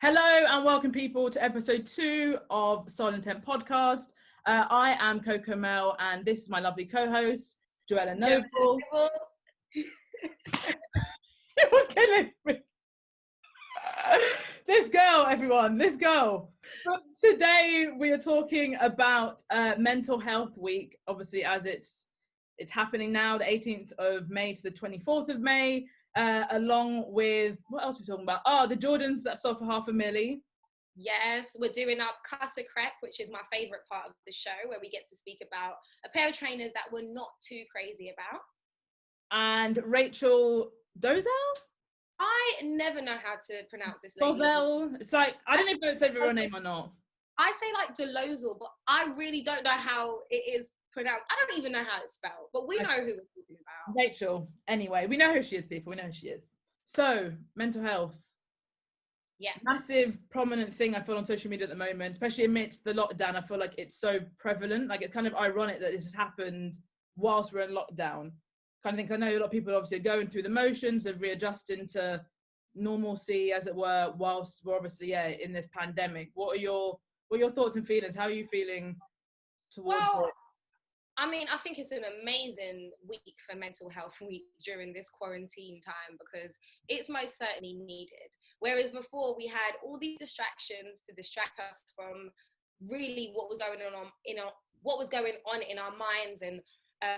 Hello and welcome people to episode 2 of Silent Temp podcast. I am Coco Mel and this is my lovely co-host, Joella Noble. You're killing me. This girl, everyone, this girl. Today we are talking about Mental Health Week, obviously as it's happening now, the 18th of May to the 24th of May. Along with, what else are we talking about? Oh, the Jordans that sold for $500,000. Yes, we're doing our Cuss-a-Crep, which is my favourite part of the show, where we get to speak about a pair of trainers that we're not too crazy about. And Rachel Dozel? I never know how to pronounce this lady. Dozel. It's like, I don't know if it's a real name or not. I say like Delozal, but I really don't know how it is pronounced. I don't even know how it's spelled, but we know who we're talking about. Rachel. Anyway, we know who she is, people. We know who she is. So, mental health. Yeah. Massive, prominent thing I feel on social media at the moment, especially amidst the lockdown. I feel like it's so prevalent. Like, it's kind of ironic that this has happened whilst we're in lockdown. Kind of think, I know a lot of people obviously are going through the motions of readjusting to normalcy, as it were, whilst we're obviously, in this pandemic. What are your thoughts and feelings? How are you feeling towards it? I mean, I think it's an amazing week for Mental Health Week during this quarantine time because it's most certainly needed. Whereas before we had all these distractions to distract us from really what was going on in our minds and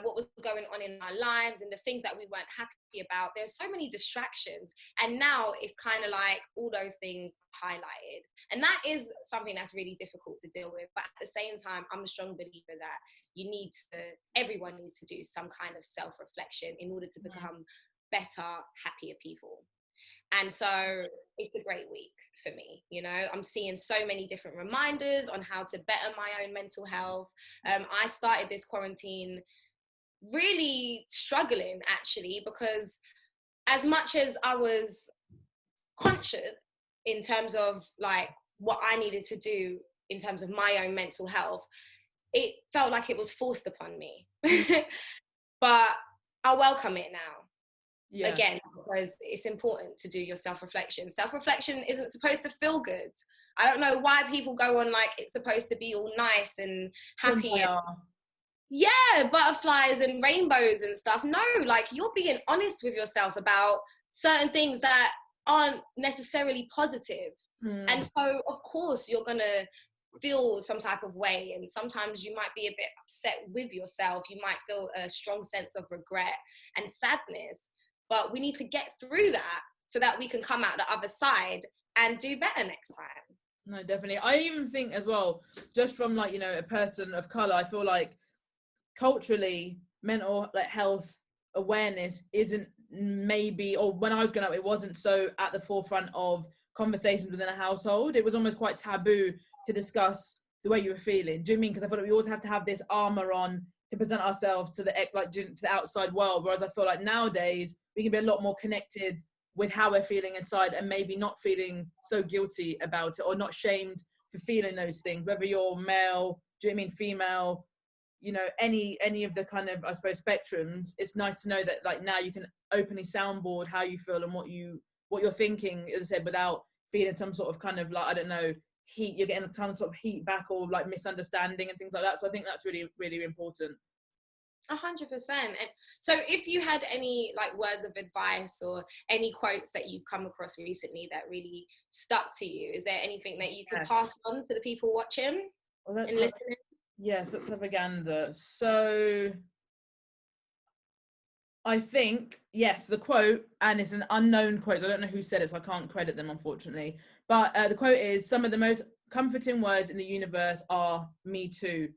what was going on in our lives and the things that we weren't happy about. There's so many distractions, and now it's kind of like all those things highlighted, and that is something that's really difficult to deal with. But at the same time, I'm a strong believer that everyone needs to do some kind of self-reflection in order to become better, happier people. And so it's a great week for me. You know, I'm seeing so many different reminders on how to better my own mental health. I started this quarantine really struggling, actually, because as much as I was conscious in terms of like what I needed to do in terms of my own mental health, it felt like it was forced upon me. But I welcome it now. Yeah. Again, because it's important to do your self-reflection. Self-reflection isn't supposed to feel good. I don't know why people go on like it's supposed to be all nice and happy. Yeah, butterflies and rainbows and stuff. No, like you're being honest with yourself about certain things that aren't necessarily positive. And so, of course, you're going to feel some type of way. And sometimes you might be a bit upset with yourself. You might feel a strong sense of regret and sadness. But we need to get through that so that we can come out the other side and do better next time. No, definitely. I even think as well, just from like, you know, a person of colour, I feel like culturally mental like health awareness isn't maybe, or when I was growing up, it wasn't so at the forefront of conversations within a household. It was almost quite taboo to discuss the way you were feeling. Do you mean? Because I feel like we always have to have this armor on to present ourselves to to the outside world, whereas I feel like nowadays we can be a lot more connected with how we're feeling inside and maybe not feeling so guilty about it or not shamed for feeling those things, whether you're male, do you know what I mean, female, you know, any of the kind of, I suppose, spectrums. It's nice to know that like now you can openly soundboard how you feel and what you're thinking, as I said, without feeling some sort of kind of like, I don't know, heat. You're getting a ton of sort of heat back or like misunderstanding and things like that. So I think that's really, really important. 100%. And so if you had any like words of advice or any quotes that you've come across recently that really stuck to you, is there anything that you could pass on to the people watching and listening? Yes, let's have a gander. So I think, yes, the quote, and it's an unknown quote, so I don't know who said it, so I can't credit them, unfortunately. But the quote is, some of the most comforting words in the universe are me too.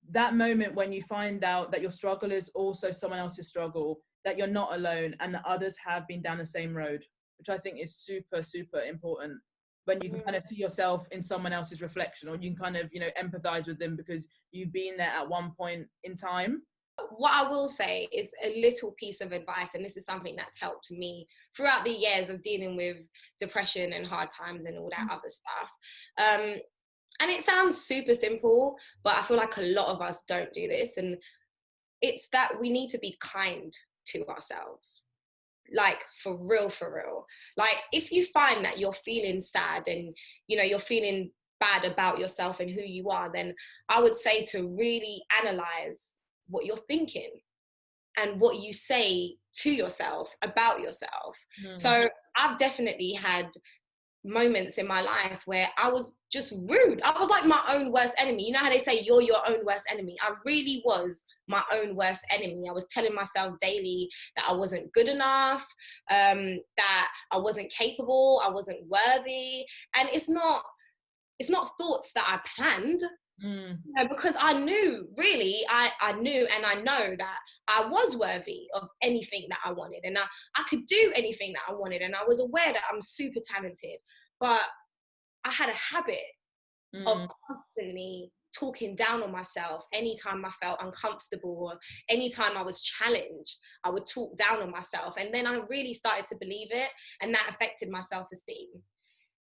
That moment when you find out that your struggle is also someone else's struggle, that you're not alone, and that others have been down the same road, which I think is super, super important. When you can kind of see yourself in someone else's reflection, or you can kind of, you know, empathize with them because you've been there at one point in time. What I will say is a little piece of advice, and this is something that's helped me throughout the years of dealing with depression and hard times and all that other stuff. And it sounds super simple, but I feel like a lot of us don't do this. And it's that we need to be kind to ourselves. like for real. Like if you find that you're feeling sad and, you know, you're feeling bad about yourself and who you are, then I would say to really analyze what you're thinking and what you say to yourself about yourself. So I've definitely had moments in my life where I was just rude. I was like my own worst enemy. You know how they say you're your own worst enemy? I really was my own worst enemy. I was telling myself daily that I wasn't good enough, that I wasn't capable, I wasn't worthy. And it's not thoughts that I planned. You know, because I knew, really, I knew and I know that I was worthy of anything that I wanted, and I could do anything that I wanted, and I was aware that I'm super talented, but I had a habit of constantly talking down on myself. Anytime I felt uncomfortable or anytime I was challenged, I would talk down on myself, and then I really started to believe it, and that affected my self-esteem.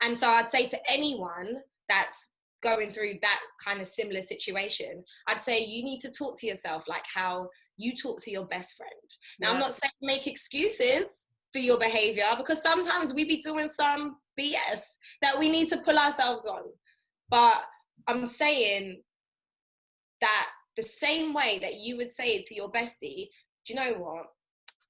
And so I'd say to anyone that's going through that kind of similar situation, I'd say you need to talk to yourself like how you talk to your best friend. Now, I'm not saying make excuses for your behavior, because sometimes we be doing some BS that we need to pull ourselves on. But I'm saying that the same way that you would say it to your bestie, do you know what?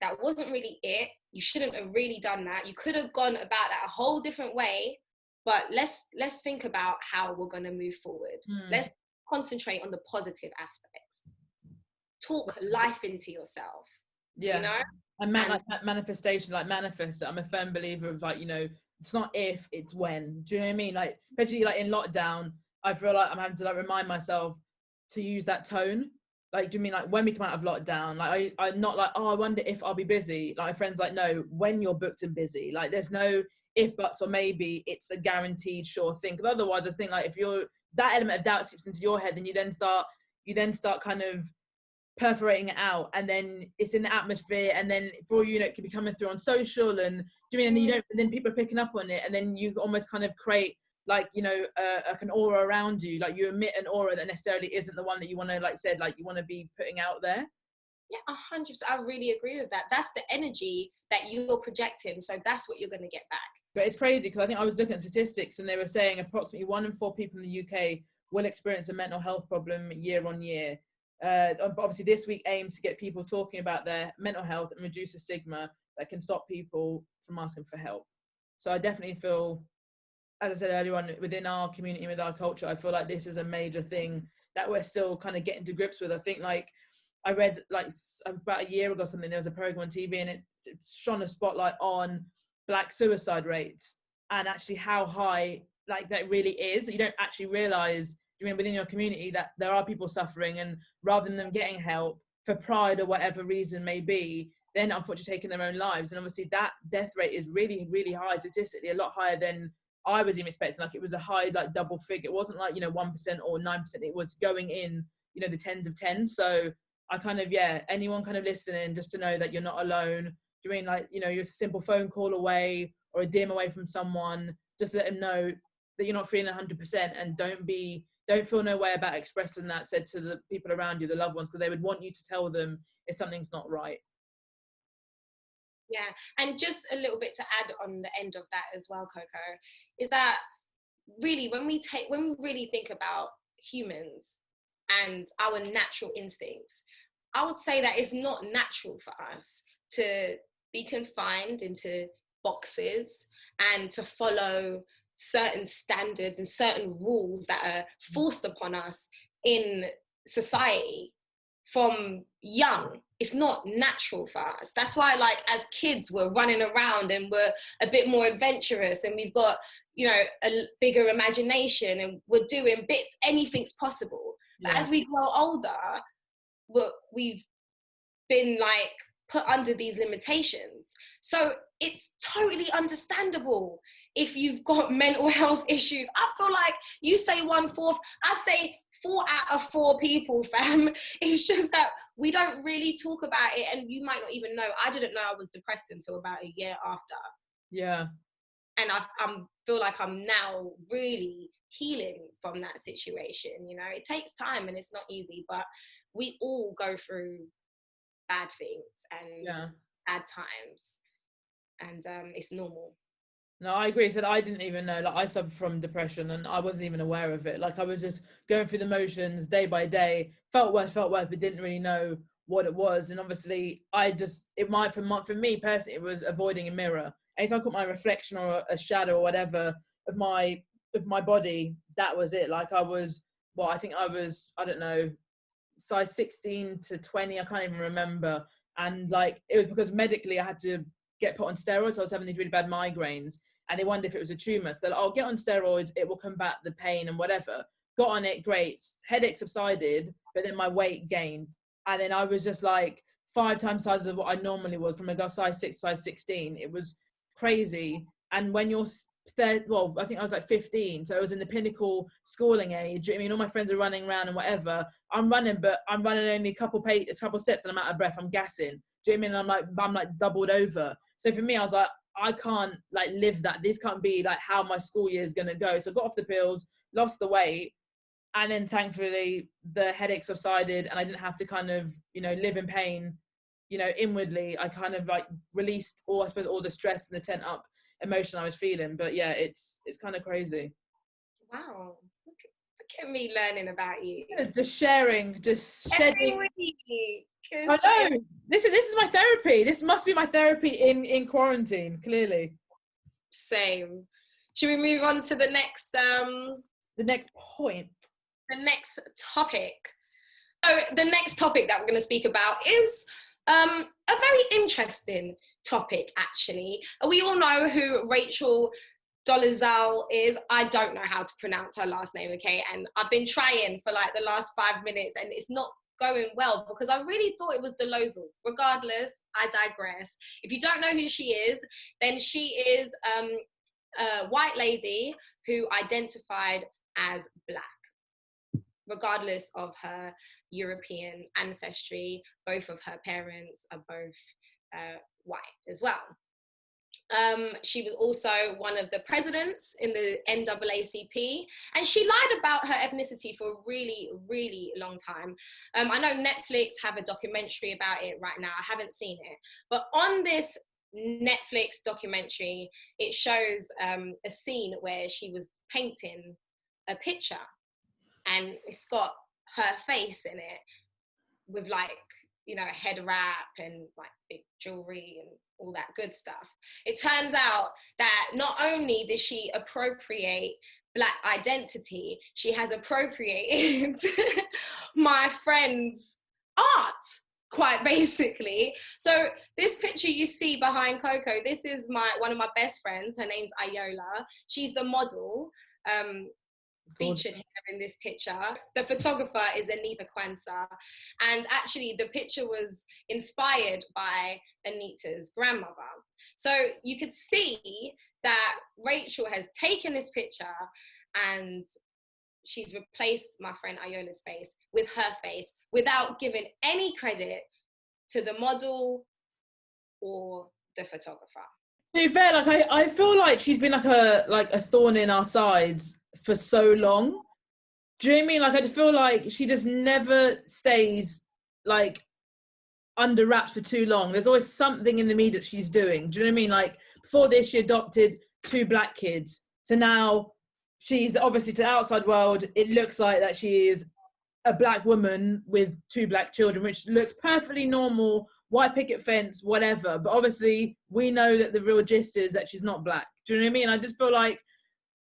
That wasn't really it. You shouldn't have really done that. You could have gone about that a whole different way. But let's think about how we're going to move forward. Let's concentrate on the positive aspects. Talk life into yourself. You know? And like that manifestation, like manifest it. I'm a firm believer of, like, you know, it's not if, it's when. Do you know what I mean? Like, especially like in lockdown, I feel like I'm having to like remind myself to use that tone. Like, do you mean like when we come out of lockdown? Like, I'm not like, oh, I wonder if I'll be busy. Like, my friends like, no, when you're booked and busy. Like, there's no if, buts, or maybe. It's a guaranteed sure thing. Because otherwise, I think like if you're that element of doubt slips into your head, then you then start kind of perforating it out, and then it's in the atmosphere, and then for you know it could be coming through on social, and do you mean, and then you don't, and then people are picking up on it, and then you almost kind of create like, you know, like an aura around you, like you emit an aura that necessarily isn't the one that you want to, like said, like you want to be putting out there. Yeah, 100%. I really agree with that. That's the energy that you're projecting, so that's what you're going to get back. But it's crazy because I think I was looking at statistics, and they were saying approximately 1 in 4 people in the UK will experience a mental health problem year on year. Obviously this week aims to get people talking about their mental health and reduce the stigma that can stop people from asking for help. So I definitely feel, as I said earlier on, within our community, with our culture, I feel like this is a major thing that we're still kind of getting to grips with. I think, like, I read like about a year ago something, there was a program on TV, and it shone a spotlight on Black suicide rates, and actually how high like that really is. You don't actually realize, you mean, within your community, that there are people suffering, and rather than them getting help for pride or whatever reason may be, then unfortunately taking their own lives. And obviously that death rate is really, really high, statistically a lot higher than I was even expecting. Like, it was a high, like double figure. It wasn't like, you know, 1% or 9%. It was going in, you know, the tens of tens. So I kind of, anyone kind of listening, just to know that you're not alone. Do you mean, like, you know, you're a simple phone call away or a DM away from someone, just let them know that you're not feeling 100%, and don't feel no way about expressing that, said to the people around you, the loved ones, because they would want you to tell them if something's not right. Yeah, and just a little bit to add on the end of that as well, Coco, is that really when we really think about humans and our natural instincts, I would say that it's not natural for us to be confined into boxes and to follow certain standards and certain rules that are forced upon us in society from young. It's not natural for us. That's why, like, as kids, we're running around and we're a bit more adventurous, and we've got, you know, a bigger imagination, and we're doing bits, anything's possible. But as we grow older, we've been like put under these limitations. So it's totally understandable if you've got mental health issues. I feel like you say 1/4, I say 4 out of 4 people, fam. It's just that we don't really talk about it, and you might not even know. I didn't know I was depressed until about a year after. Yeah. And I feel like I'm now really healing from that situation. You know, it takes time and it's not easy, but we all go through bad things and bad times. and it's normal. No, I agree. So I didn't even know. Like, I suffer from depression, and I wasn't even aware of it. Like, I was just going through the motions day by day. Felt worse, but didn't really know what it was. And obviously, for me personally, it was avoiding a mirror. Anytime I caught my reflection or a shadow or whatever of my body, that was it. Like, I think I was, I don't know, size 16 to 20. I can't even remember. And like, it was because medically I had to get put on steroids. I was having these really bad migraines, and they wondered if it was a tumor. So they're like, I'll get on steroids, it will combat the pain and whatever. Got on it, great. Headache subsided, but then my weight gained. And then I was just like 5 times the size of what I normally was, from a girl size 6, size 16. It was crazy. And when you're I think I was like 15, so I was in the pinnacle schooling age. I mean, all my friends are running around and whatever. I'm running only a couple steps, and I'm out of breath. I'm gassing. Do you know what I mean? I'm like doubled over. So for me, I was like, I can't like live that. This can't be like how my school year is gonna go. So I got off the pills, lost the weight, and then thankfully the headache subsided, and I didn't have to kind of, live in pain, inwardly. I kind of like released all the stress and the pent up emotion I was feeling. But yeah, it's kind of crazy. Wow. Look at me learning about you. Just sharing, just shedding. I know. This is my therapy. This must be my therapy in quarantine, clearly. Same. Should we move on to the next point? The next topic. So the next topic that we're going to speak about is a very interesting topic, actually. We all know who Rachel Dolezal is. I don't know how to pronounce her last name, okay? And I've been trying for like the last 5 minutes, and it's not going well because I really thought it was Dolezal. Regardless, I digress. If you don't know who she is, then she is a white lady who identified as Black. Regardless of her European ancestry, both of her parents are both white as well. She was also one of the presidents in the NAACP, and she lied about her ethnicity for a really, really long time. I know Netflix have a documentary about it right now. I haven't seen it, but on this Netflix documentary, it shows a scene where she was painting a picture, and it's got her face in it with like, a head wrap and like big jewelry and all that good stuff. It turns out that not only did she appropriate Black identity, she has appropriated my friend's art, quite basically. So this picture you see behind Coco, this is one of my best friends. Her name's Ayola. She's the model. Featured here in this picture. The photographer is Anita Kwanzaa, and actually the picture was inspired by Anita's grandmother. So you could see that Rachel has taken this picture and she's replaced my friend Ayola's face with her face without giving any credit to the model or the photographer. To be fair, like I feel like she's been like a thorn in our sides for so long. Do you know what I mean? Like, I feel like she just never stays like under wraps for too long. There's always something in the media that she's doing. Do you know what I mean? Like, before this, she adopted 2 Black kids. So now she's obviously, to the outside world, it looks like that she is a Black woman with 2 Black children, which looks perfectly normal, white picket fence, whatever. But obviously, we know that the real gist is that she's not Black. Do you know what I mean? I just feel like,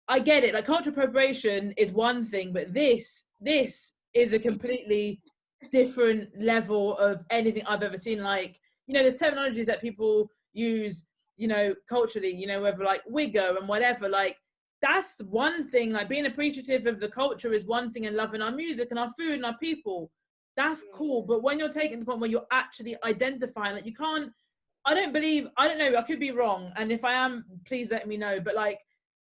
I get it. Like, cultural appropriation is one thing, but this is a completely different level of anything I've ever seen. Like, there's terminologies that people use, culturally, whether like wigger and whatever, like, that's one thing. Like, being appreciative of the culture is one thing, and loving our music and our food and our people, that's cool. But when you're taking the point where you're actually identifying, like, you can't, I don't know, I could be wrong, and if I am, please let me know, but like,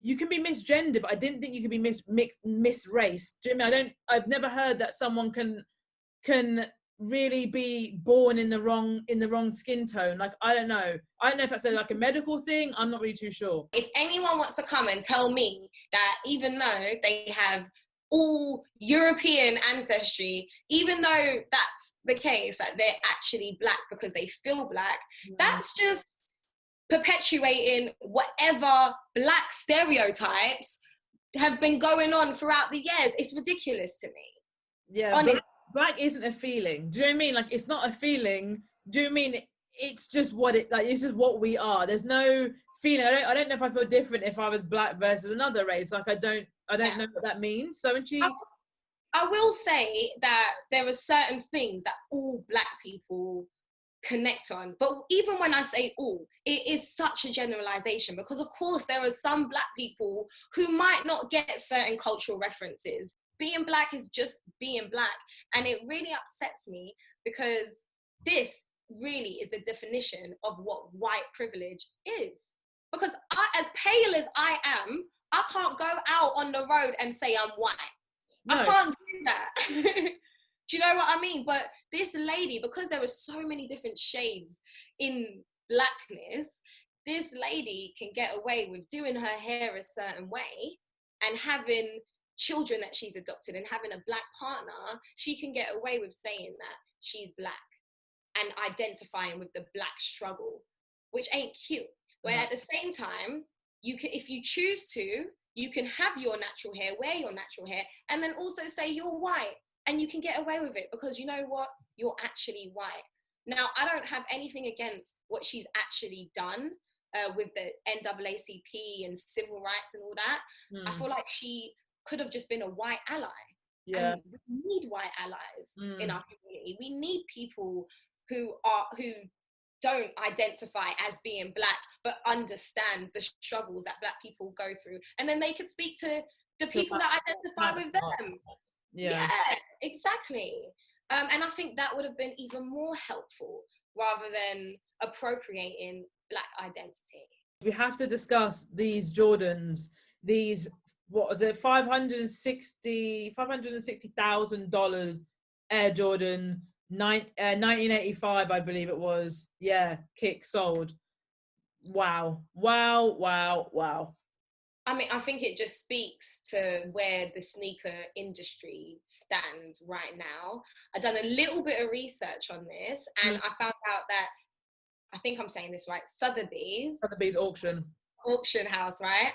you can be misgendered, but I didn't think you could be misraced. Do you know what I mean? I've never heard that someone can really be born in the wrong skin tone. Like, I don't know if that's like a medical thing. I'm not really too sure. If anyone wants to come and tell me that even though they have all European ancestry, even though that's the case, that they're actually Black because they feel Black, that's just perpetuating whatever Black stereotypes have been going on throughout the years. It's ridiculous to me. Yeah, black isn't a feeling. Do you know what I mean? Like, it's not a feeling. Do you know what I mean? It's just what it, like, it's just what we are. There's no feeling. I don't know if I feel different if I was Black versus another race. Like, I don't know what that means. So when I will say that there are certain things that all Black people connect on, but even when I say all, it is such a generalization, because of course there are some Black people who might not get certain cultural references. Being Black is just being Black, and it really upsets me, because this really is the definition of what white privilege is. Because as pale as I am, I can't go out on the road and say I'm white. No. I can't do that. Do you know what I mean? But this lady, because there are so many different shades in Blackness, this lady can get away with doing her hair a certain way and having children that she's adopted and having a Black partner. She can get away with saying that she's Black and identifying with the Black struggle, which ain't cute. But at the same time, you can, if you choose to, you can have your natural hair, wear your natural hair, and then also say you're white. And you can get away with it, because you know what? You're actually white. Now, I don't have anything against what she's actually done with the NAACP and civil rights and all that. I feel like she could have just been a white ally. Yeah. And we need white allies in our community. We need people who don't identify as being Black, but understand the struggles that Black people go through. And then they could speak to the people that identify with them. Yeah, exactly. And I think that would have been even more helpful, rather than appropriating Black identity. We have to discuss these Jordans, these, what was it, $560,000 Air Jordan, 1985, I believe it was. Yeah, kick sold. Wow. I mean, I think it just speaks to where the sneaker industry stands right now. I've done a little bit of research on this, and I found out that, I think I'm saying this right, Sotheby's auction house, right?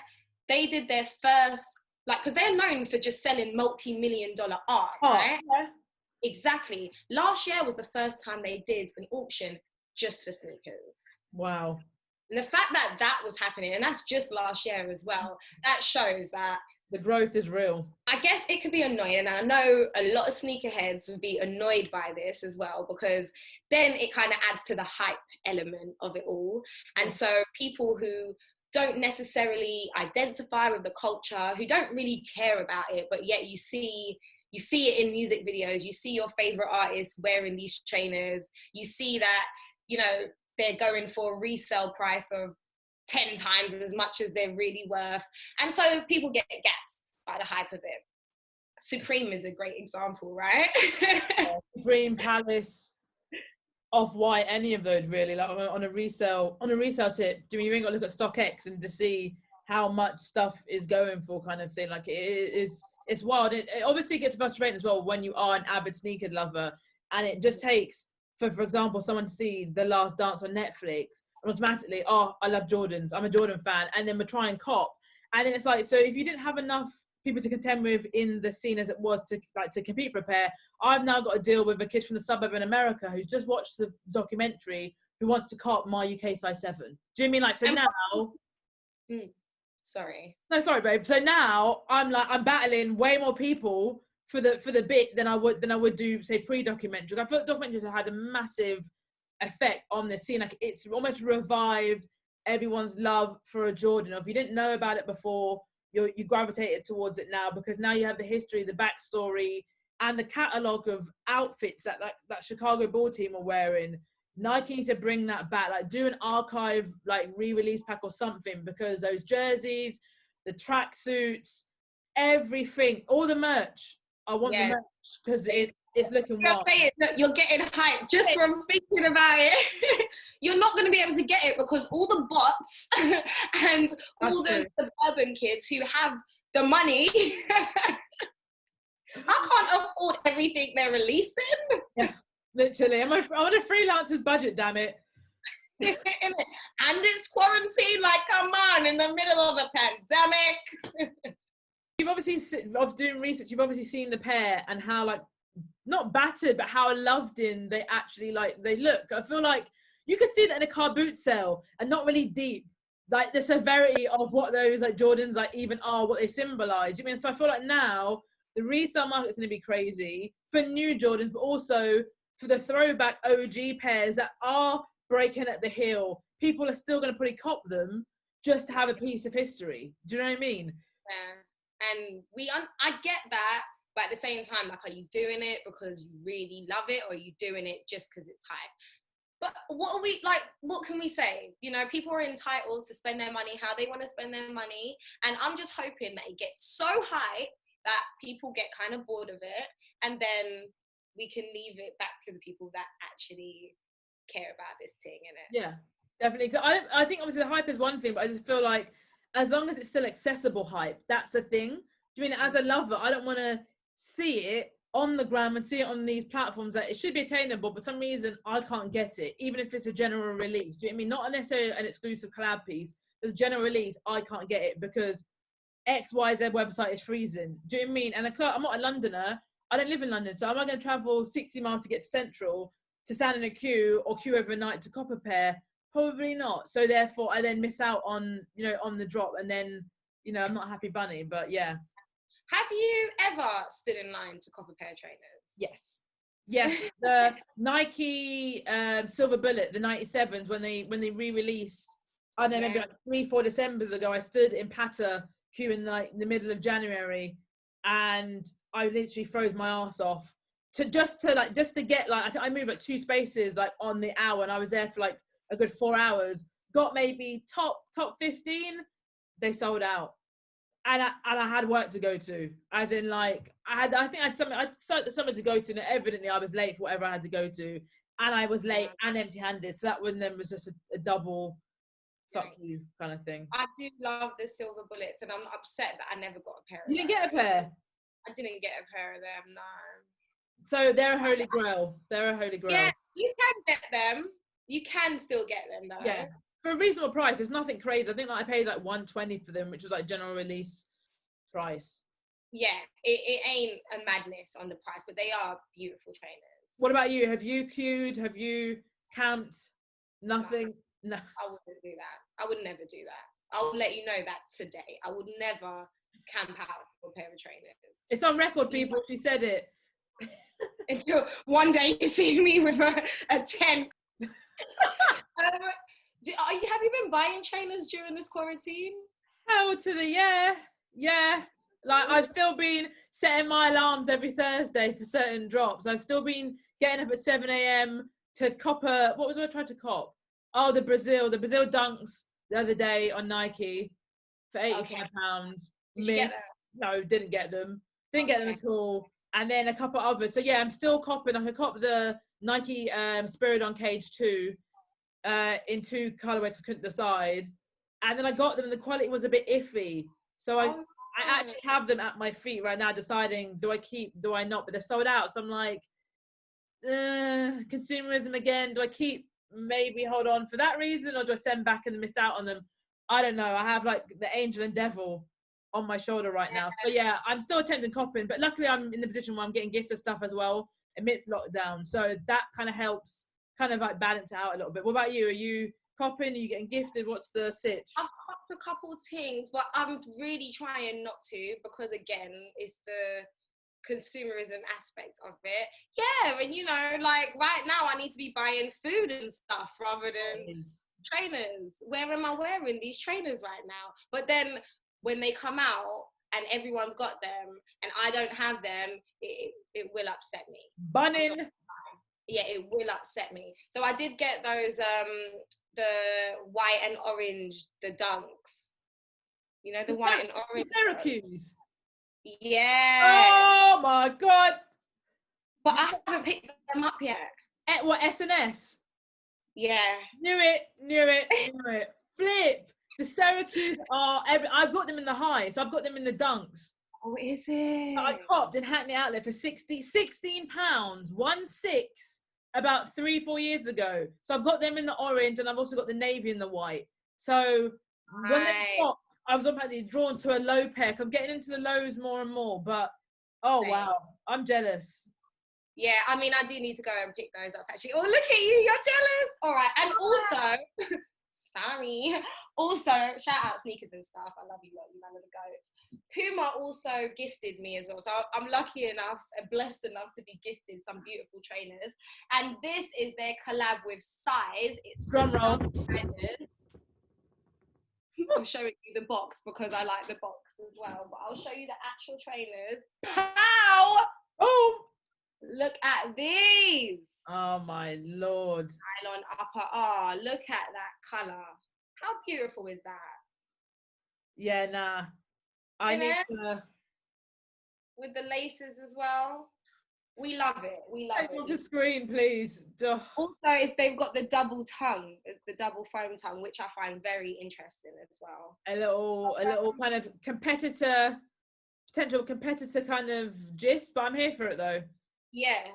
They did their first, like, because they're known for just selling multi-million-dollar art, right? Yeah. Exactly. Last year was the first time they did an auction just for sneakers. Wow. And the fact that that was happening, and that's just last year as well, that shows that the growth is real. I guess it could be annoying, and I know a lot of sneakerheads would be annoyed by this as well, because then it kind of adds to the hype element of it all. And so people who don't necessarily identify with the culture, who don't really care about it, but yet you see it in music videos, you see your favorite artists wearing these trainers, you see that, you know, they're going for a resale price of 10 times as much as they're really worth. And so people get gassed by the hype of it. Supreme is a great example, right? Supreme, Palace, Off-White, any of those really, like on a resale tip. Do you even got to look at StockX and to see how much stuff is going for, kind of thing? Like, it's wild. It obviously gets frustrating as well when you are an avid sneaker lover, and it just takes, for example, someone to see The Last Dance on Netflix and automatically, oh, I love Jordans, I'm a Jordan fan, and then we're trying cop. And then it's like, so if you didn't have enough people to contend with in the scene as it was to compete for a pair, I've now got to deal with a kid from the suburb in America who's just watched the documentary who wants to cop my UK size 7. Do you know what I mean? Like, so now... Sorry. No, sorry, babe. So now I'm battling way more people for the bit than I would do, say, pre-documentary. I feel like documentaries have had a massive effect on the scene. Like, it's almost revived everyone's love for a Jordan. If you didn't know about it before, you gravitated towards it now, because now you have the history, the backstory, and the catalogue of outfits that Chicago Bull team are wearing. Nike need to bring that back, like do an archive, like re-release pack or something, because those jerseys, the tracksuits, everything, all the merch. I want the merch, because it's looking wild. Look, you're getting hyped just from thinking about it. You're not going to be able to get it because all the bots and all the suburban kids who have the money, I can't afford everything they're releasing. Yeah, literally. I'm on a freelancer's budget, damn it. And it's quarantine, like, come on, in the middle of a pandemic. You've obviously, of doing research, you've obviously seen the pair and how, like, not battered, but how loved in they actually, like, they look. I feel like you could see that in a car boot sale and not really deep. Like, the severity of what those, like, Jordans, like, even are, what they symbolize. You mean, so I feel like now the resale market's going to be crazy for new Jordans, but also for the throwback OG pairs that are breaking at the heel. People are still going to probably cop them just to have a piece of history. Do you know what I mean? Yeah. And I get that, but at the same time, like, are you doing it because you really love it, or are you doing it just because it's hype? But what can we say? You know, people are entitled to spend their money how they want to spend their money. And I'm just hoping that it gets so hype that people get kind of bored of it, and then we can leave it back to the people that actually care about this thing, innit? Yeah, definitely. I think obviously the hype is one thing, but I just feel like as long as it's still accessible hype, that's the thing. Do you mean, as a lover, I don't want to see it on the gram and see it on these platforms that it should be attainable, but for some reason I can't get it, even if it's a general release. Do you know what I mean? Not necessarily an exclusive collab piece. There's a general release, I can't get it because XYZ website is freezing. Do you know what I mean? And I'm not a Londoner. I don't live in London, so am I going to travel 60 miles to get to Central to stand in a queue or queue overnight to cop a pair? Probably not. So therefore, I then miss out on, you know, on the drop, and then, you know, I'm not a happy bunny. But yeah. Have you ever stood in line to cop a pair of trainers? Yes. Yes. The Nike Silver Bullet, the 97s, when they re-released, I don't know, maybe like 3-4 Decembers ago, I stood in Patta queue in like the middle of January, and I literally froze my ass off to get, like, I think I moved like 2 spaces like on the hour, and I was there for like a good 4 hours. Got maybe top 15. They sold out. And I had work to go to, as in, like, I think I had something to go to, and evidently I was late for whatever I had to go to, and I was late and empty-handed, so that one then was just a double fuck you kind of thing. I do love the Silver Bullets, and I'm upset that I never got a pair of You didn't get a pair? I didn't get a pair of them, no. So they're a holy grail. Yeah, you can get them. You can still get them, though. Yeah. For a reasonable price. It's nothing crazy. I think I paid like $120 for them, which was like general release price. Yeah, it ain't a madness on the price, but they are beautiful trainers. What about you? Have you queued? Have you camped? Nothing? No. I wouldn't do that. I would never do that. I'll let you know that today. I would never camp out for a pair of trainers. It's on record, people. She said it. Until one day you see me with a tent. Have you been buying trainers during this quarantine? Hell to the yeah. Like, I've still been setting my alarms every Thursday for certain drops. I've still been getting up at 7 a.m. to cop what was I trying to cop? Oh, the Brazil Dunks the other day on Nike for £85. Okay. Did you get them? No, didn't get them. Didn't get them at all. And then a couple of others. So yeah, I'm still copping. I could cop the Nike Spiridon Cage 2 in 2 colorways I couldn't decide. And then I got them and the quality was a bit iffy. So I actually have them at my feet right now deciding, do I keep, do I not? But they're sold out. So I'm like, consumerism again. Do I keep, maybe hold on for that reason, or do I send back and miss out on them? I don't know. I have like the angel and devil on my shoulder right now. So yeah, I'm still attempting copping, but luckily I'm in the position where I'm getting gifted stuff as well amidst lockdown. So that kind of helps kind of like balance it out a little bit. What about you? Are you copping? Are you getting gifted? What's the sitch? I've copped a couple of things, but I'm really trying not to, because again, it's the consumerism aspect of it. Yeah, and you know, like right now I need to be buying food and stuff rather than trainers. Where am I wearing these trainers right now? But then when they come out and everyone's got them and I don't have them, it will upset me. Bunning. Yeah, it will upset me. So I did get those the white and orange, the Dunks. You know, the white and orange. Syracuse. Yeah. Oh my God. But I haven't picked them up yet. What, S&S? Yeah. Knew it. Flip. The Syracuse are I've got them in the high, so I've got them in the Dunks. Oh, is it? I copped in Hackney Outlet for £16, 1/6, about 3-4 years ago. So I've got them in the orange, and I've also got the navy in the white. So when they dropped, I was automatically drawn to a low pair. I'm getting into the lows more and more, but Same. wow, I'm jealous. Yeah, I mean, I do need to go and pick those up actually. Oh, look at you, you're jealous. All right, and also, sorry, also shout out Sneakers and Stuff. I love you lot, you man of the goats. Puma also gifted me as well, so I'm lucky enough and blessed enough to be gifted some beautiful trainers. And this is their collab with Size. It's Drum roll. I'm showing you the box because I like the box as well, but I'll show you the actual trainers. Pow! Oh, look at these. Oh my Lord. Nylon upper R. Look at that colour. How beautiful is that? Yeah, nah. I need to. With the laces as well. We love it. We love Take it. off the screen, please. Ugh. Also, they've got the double tongue, the double foam tongue, which I find very interesting as well. A little kind of potential competitor kind of gist, but I'm here for it though. Yeah,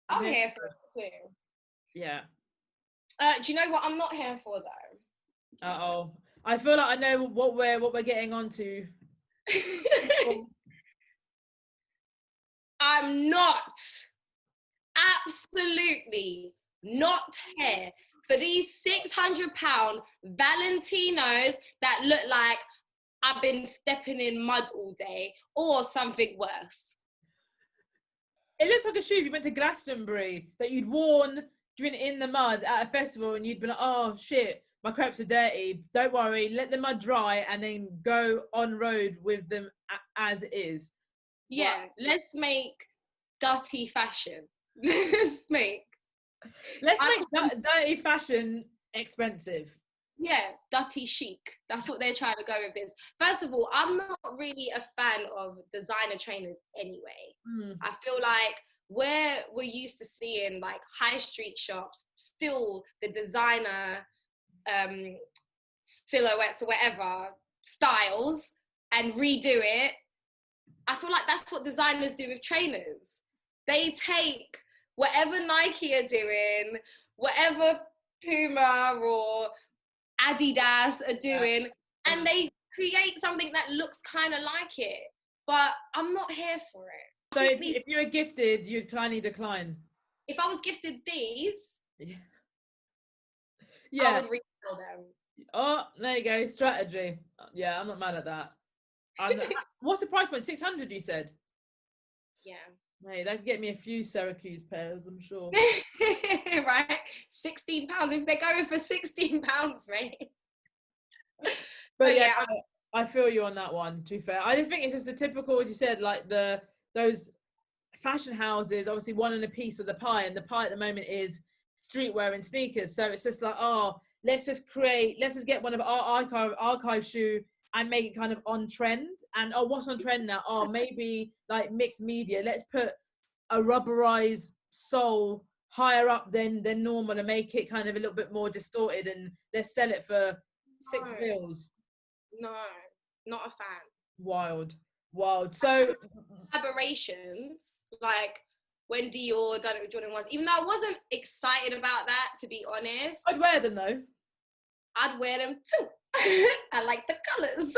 I'm here for it too. Yeah. Do you know what I'm not here for though? Uh-oh. I feel like I know what we're getting onto. I'm absolutely not here for these £600 Valentinos that look like I've been stepping in mud all day or something worse. It looks like a shoe if you went to Glastonbury that you'd worn in the mud at a festival, and you'd be like, oh shit, my crepes are dirty. Don't worry, let the mud dry and then go on road with them as is. Yeah, let's make dirty fashion. Let's make dirty fashion expensive. Yeah, dirty chic. That's what they're trying to go with this. First of all, I'm not really a fan of designer trainers anyway. I feel like where we're used to seeing like high street shops, still the designer silhouettes or whatever styles and redo it. I feel like that's what designers do with trainers. They take whatever Nike are doing, whatever Puma or Adidas are doing, and they create something that looks kind of like it. But I'm not here for it. So if you were gifted, you'd kindly decline. If I was gifted these, yeah, I would resell them. Oh, there you go, strategy. Yeah, I'm not mad at that. What's the price point? 600, you said? Yeah. Mate, that could get me a few Syracuse pairs, I'm sure. Right? £16. If they're going for £16, mate. But yeah, I feel you on that one, to be fair. I just think it's just the typical, as you said, like those fashion houses obviously wanting a piece of the pie, and the pie at the moment is streetwear and sneakers. So it's just like, let's just get one of our archive shoe and make it kind of on trend. And what's on trend now? Maybe like mixed media. Let's put a rubberized sole higher up than normal and make it kind of a little bit more distorted, and let's sell it for $6 bills. No, not a fan. Wild. So collaborations, like when Dior done it with Jordan 1s, even though I wasn't excited about that, to be honest. I'd wear them though. I'd wear them too. I like the colours.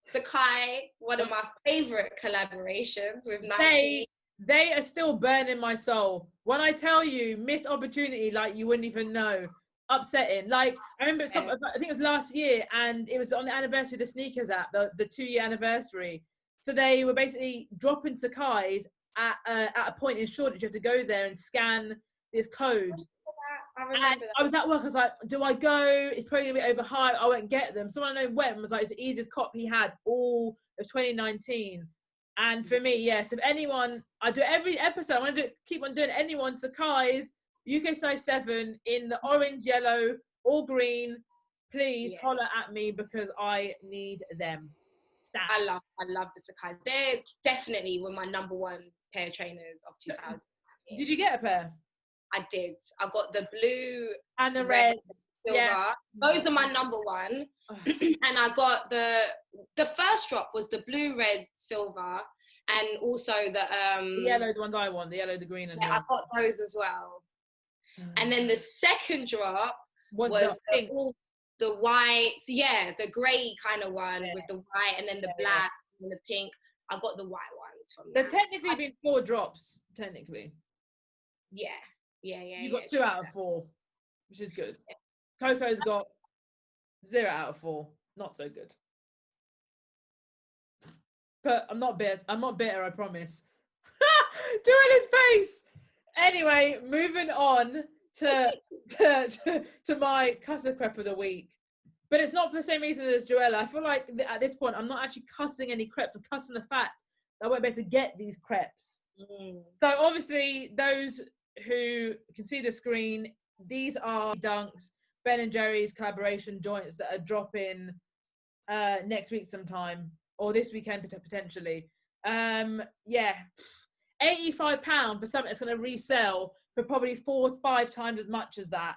Sacai, one of my favourite collaborations with Nike. They are still burning my soul. When I tell you, missed opportunity, like you wouldn't even know. Upsetting. Like I remember I think it was last year, and it was on the anniversary of the sneakers app, the 2-year anniversary. So they were basically dropping Sacai's at a point in Shoreditch. You have to go there and scan this code. I remember that. I was at work, I was like, do I go? It's probably gonna be overhyped, I won't get them. Someone I know went and was like, it's the easiest cop he had all of 2019. And for me, yes, if anyone, I do every episode, I want to keep on doing anyone, Sacai's UK size 7 in the orange, yellow, or green, please holler at me because I need them. Stats. I love the Sacai's. They definitely were my number one pair of trainers of 2000. Did you get a pair? I did. I got the blue and the red, silver. Yeah. Those are my number one. And I got the first drop was the blue, red, silver, and also The yellow, the ones I want, the yellow, the green, and I got those as well. And then the second drop was the pink. The white, the grey kind of one with the white, and then the black and the pink. I got the white ones from There's technically been 4 drops, technically. Yeah. You got 2 out of 4, which is good. Coco's got 0 out of 4, not so good. But I'm not bitter, I promise. Joanna's face. Anyway, moving on to my Cuss-a-Crep of the week. But it's not for the same reason as Joella. I feel like at this point, I'm not actually cussing any crepes. I'm cussing the fact that I won't be able to get these crepes. So obviously, those who can see the screen, these are Dunks, Ben & Jerry's collaboration joints that are dropping next week sometime, or this weekend potentially. £85 for something that's going to resell for probably 4 or 5 times as much as that.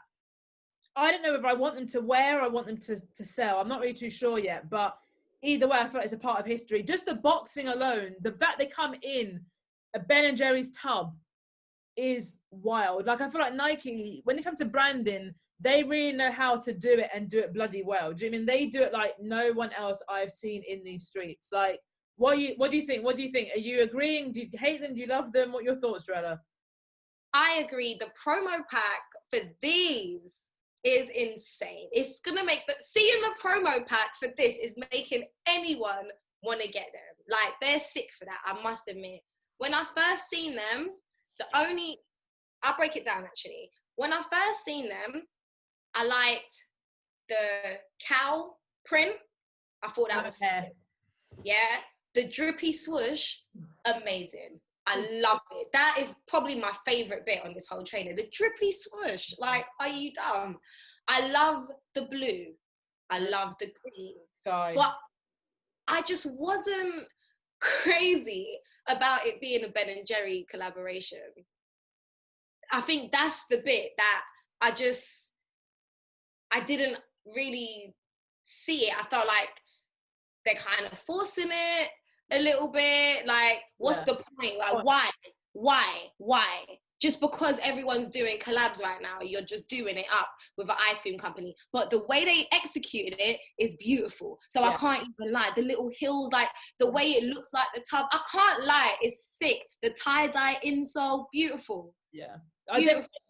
I don't know if I want them to wear or I want them to sell. I'm not really too sure yet, but either way, I feel like it's a part of history. Just the boxing alone, the fact they come in a Ben & Jerry's tub is wild. Like, I feel like Nike, when it comes to branding, they really know how to do it and do it bloody well. Do you mean they do it like no one else I've seen in these streets? Like, what do you think? What do you think? Are you agreeing? Do you hate them? Do you love them? What are your thoughts, Drella? I agree. The promo pack for these is insane. It's gonna make seeing the promo pack for this is making anyone want to get them. Like, they're sick for that, I must admit. When I first seen them, I'll break it down actually. When I first seen them, I liked the cow print. I thought that was sick. Yeah. The drippy swoosh, amazing. I love it. That is probably my favorite bit on this whole trainer. The drippy swoosh. Like, are you dumb? I love the blue. I love the green. Sky. But I just wasn't crazy about it being a Ben and Jerry collaboration. I think that's the bit that I didn't really see it. I felt like they're kind of forcing it a little bit. Like, what's the point? Like, why? Just because everyone's doing collabs right now, you're just doing it up with an ice cream company. But the way they executed it is beautiful. So I can't even lie. The little hills, like the way it looks like the tub, I can't lie. It's sick. The tie-dye insole, beautiful. Yeah.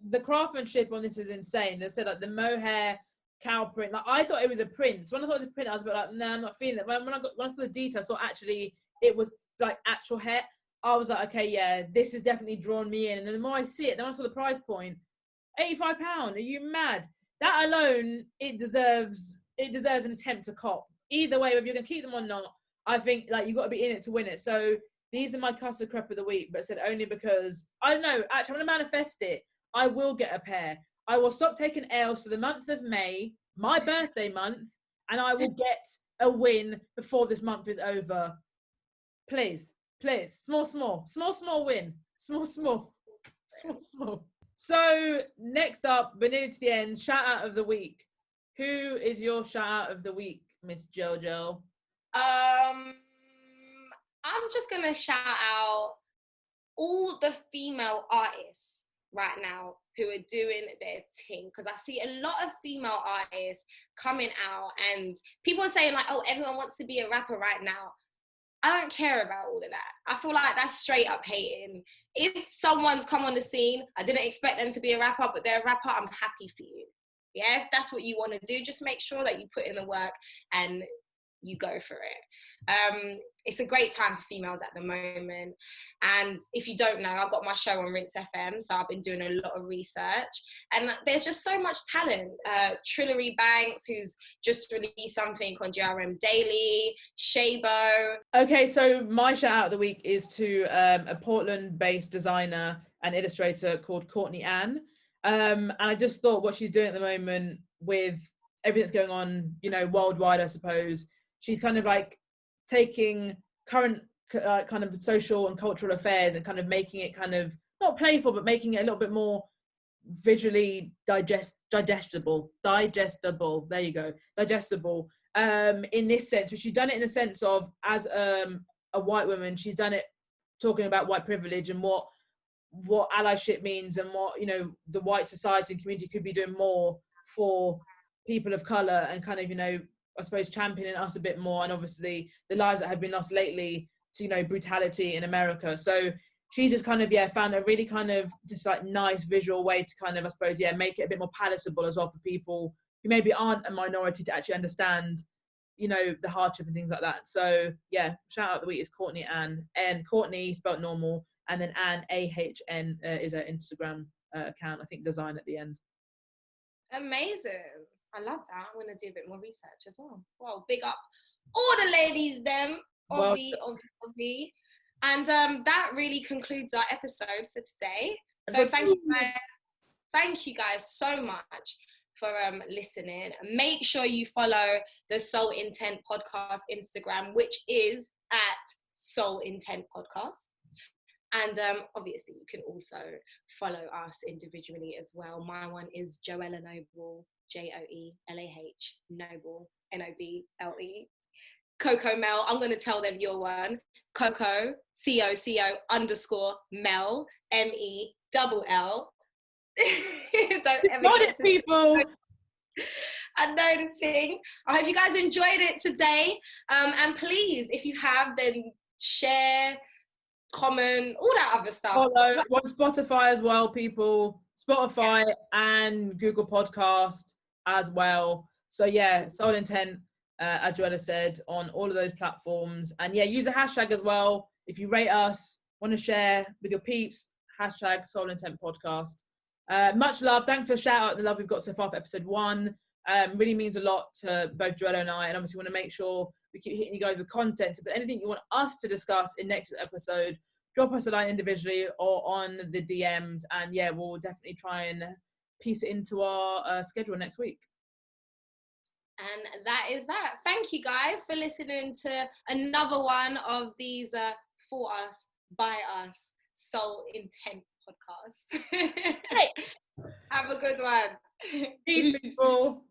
The craftsmanship on this is insane. They said like the mohair cow print. Like, I thought it was a print. So when I thought it was a print, I was a bit like, nah, I'm not feeling it. When I saw the details, I saw actually it was like actual hair. I was like, okay, yeah, this has definitely drawn me in. And then the more I see it, then I saw the price point, £85. Are you mad? That alone, it deserves an attempt to cop. Either way, whether you're gonna keep them or not, I think like you got to be in it to win it. So these are my Cuss-a-Crep of the week, but said only because I don't know. Actually, I'm gonna manifest it. I will get a pair. I will stop taking L's for the month of May, my birthday month, and I will get a win before this month is over. Please. Small win. Small. So next up, we're nearly to the end. Shout out of the week. Who is your shout out of the week, Miss Jojo? I'm just gonna shout out all the female artists right now who are doing their thing, because I see a lot of female artists coming out and people are saying like, oh, everyone wants to be a rapper right now. I don't care about all of that. I feel like that's straight up hating. If someone's come on the scene, I didn't expect them to be a rapper, but they're a rapper, I'm happy for you. Yeah, if that's what you want to do, just make sure that you put in the work and you go for it. It's a great time for females at the moment. And if you don't know, I've got my show on Rinse FM, so I've been doing a lot of research. And there's just so much talent. Trillery Banks, who's just released something on GRM Daily, Shabo. Okay, so my shout out of the week is to a Portland-based designer and illustrator called Courtney Ann. And I just thought what she's doing at the moment with everything that's going on, you know, worldwide, I suppose, she's kind of like taking current kind of social and cultural affairs and kind of making it kind of not playful, but making it a little bit more visually digestible. There you go, digestible. In this sense, which she's done it in the sense of as a white woman, she's done it talking about white privilege and what allyship means, and what, you know, the white society and community could be doing more for people of color, and kind of, you know, I suppose championing us a bit more, and obviously the lives that have been lost lately to, you know, brutality in America. So she just kind of, yeah, found a really kind of just like nice visual way to kind of, I suppose, yeah, make it a bit more palatable as well for people who maybe aren't a minority to actually understand, you know, the hardship and things like that. So yeah, shout out the week is Courtney Ann, and Courtney spelled normal, and then Ann, AHN, is her Instagram account, I think design at the end. Amazing. I love that. I'm going to do a bit more research as well. Well, big up all the ladies, them, Obvi. And that really concludes our episode for today. So thank you guys so much for listening. Make sure you follow the Soul Intent Podcast Instagram, which is at Soul Intent Podcast. And obviously, you can also follow us individually as well. My one is Joella Noble, Joelah, Noble, Noble. Coco Mel, I'm going to tell them your one. Coco, COCO_Mel, MELL. Don't ever Got it, people. I know the thing. I hope you guys enjoyed it today. And please, if you have, then share, comment, all that other stuff. Follow on Spotify as well, people. Spotify and Google Podcast as well. So yeah, Soul Intent, as Joella said, on all of those platforms. And yeah, use a hashtag as well. If you rate us, want to share with your peeps, hashtag Soul Intent Podcast. Much love. Thanks for the shout out and the love we've got so far for episode 1. Really means a lot to both Joella and I, and obviously want to make sure we keep hitting you guys with content. So if anything you want us to discuss in next episode, drop us a line individually or on the DMs, and yeah, we'll definitely try and piece it into our schedule next week. And that is that. Thank you guys for listening to another one of these for us, by us, Soul Intent podcasts. Have a good one. Peace, people.